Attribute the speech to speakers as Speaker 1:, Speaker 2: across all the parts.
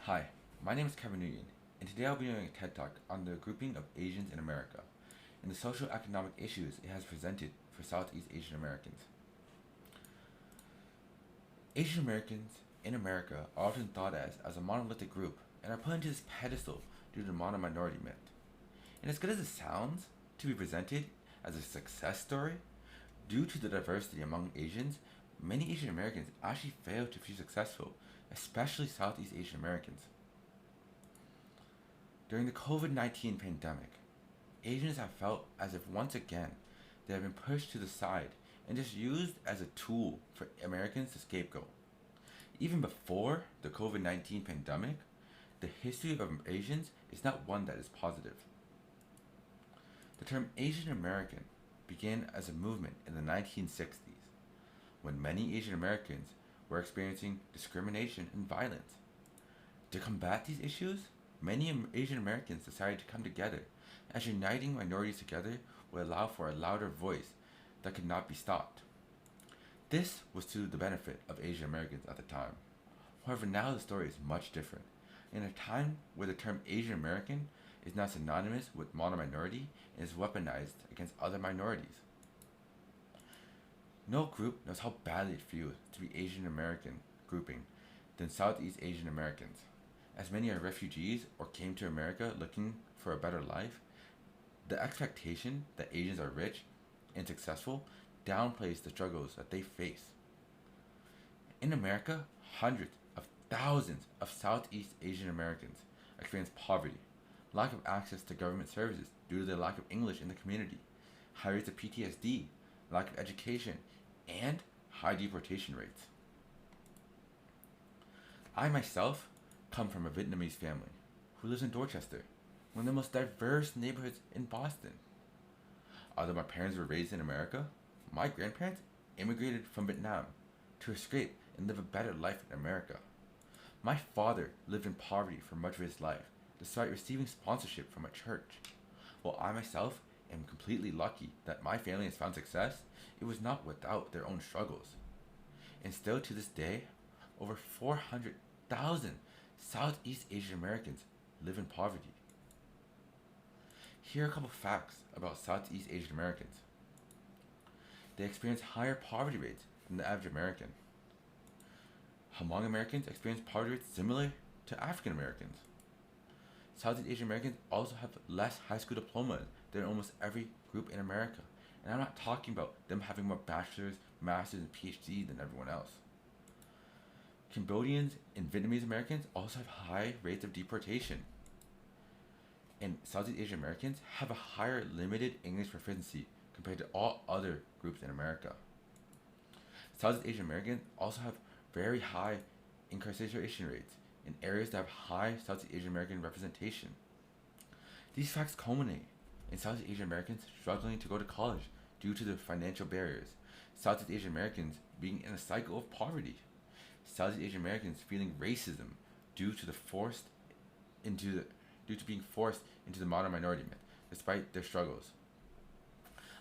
Speaker 1: Hi, my name is Kevin Nguyen, and today I'll be doing a TED Talk on the grouping of Asians in America and the socio-economic issues it has presented for Southeast Asian Americans. Asian Americans in America are often thought as a monolithic group and are put into this pedestal due to the mono-minority myth. And as good as it sounds to be presented as a success story, due to the diversity among Asians, many Asian Americans actually fail to be successful, especially Southeast Asian Americans. During the COVID-19 pandemic, Asians have felt as if once again they have been pushed to the side and just used as a tool for Americans to scapegoat. Even before the COVID-19 pandemic, the history of Asians is not one that is positive. The term Asian American began as a movement in the 1960s when many Asian Americans were experiencing discrimination and violence. To combat these issues, many Asian Americans decided to come together, as uniting minorities together would allow for a louder voice that could not be stopped. This was to the benefit of Asian Americans at the time. However, now the story is much different. In a time where the term Asian American is now synonymous with mono-minority and is weaponized against other minorities. No group knows how badly it feels to be Asian American grouping than Southeast Asian Americans. As many are refugees or came to America looking for a better life, the expectation that Asians are rich and successful downplays the struggles that they face. In America, hundreds of thousands of Southeast Asian Americans experience poverty, lack of access to government services due to the lack of English in the community, high rates of PTSD, lack of education, and high deportation rates. I myself come from a Vietnamese family who lives in Dorchester, one of the most diverse neighborhoods in Boston. Although my parents were raised in America, my grandparents immigrated from Vietnam to escape and live a better life in America. My father lived in poverty for much of his life, despite receiving sponsorship from a church. While I myself am completely lucky that my family has found success, it was not without their own struggles. And still to this day, over 400,000 Southeast Asian Americans live in poverty. Here are a couple facts about Southeast Asian Americans. They experience higher poverty rates than the average American. Hmong Americans experience poverty rates similar to African Americans. Southeast Asian Americans also have less high school diplomas than almost every group in America. And I'm not talking about them having more bachelor's, master's, and PhD than everyone else. Cambodians and Vietnamese Americans also have high rates of deportation. And Southeast Asian Americans have a higher limited English proficiency compared to all other groups in America. Southeast Asian Americans also have very high incarceration rates in areas that have high Southeast Asian American representation. These facts culminate in Southeast Asian Americans struggling to go to college due to the financial barriers, Southeast Asian Americans being in a cycle of poverty, Southeast Asian Americans feeling racism due to being forced into the mono-minority myth, despite their struggles.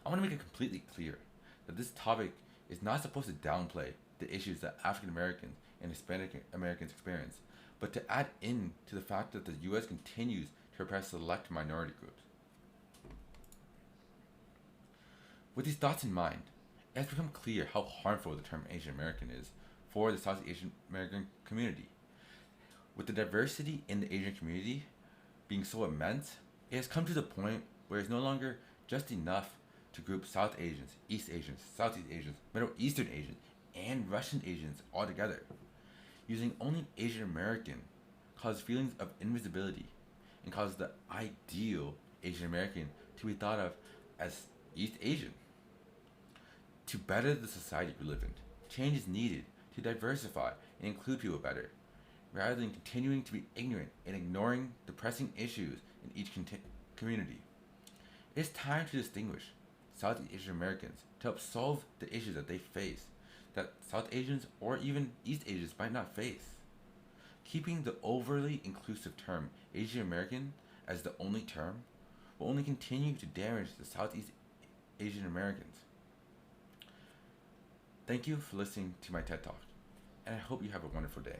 Speaker 1: I want to make it completely clear that this topic is not supposed to downplay the issues that African Americans and Hispanic Americans experience, but to add in to the fact that the U.S. continues to oppress select minority groups. With these thoughts in mind, it has become clear how harmful the term Asian American is for the Southeast Asian American community. With the diversity in the Asian community being so immense, it has come to the point where it's no longer just enough to group South Asians, East Asians, Southeast Asians, Middle Eastern Asians, and Russian Asians all together. Using only Asian American causes feelings of invisibility and causes the ideal Asian American to be thought of as East Asian. To better the society we live in, change is needed to diversify and include people better, rather than continuing to be ignorant and ignoring the pressing issues in each community. It is time to distinguish Southeast Asian Americans to help solve the issues that they face that South Asians or even East Asians might not face. Keeping the overly inclusive term Asian American as the only term will only continue to damage the Southeast Asian Americans. Thank you for listening to my TED Talk, and I hope you have a wonderful day.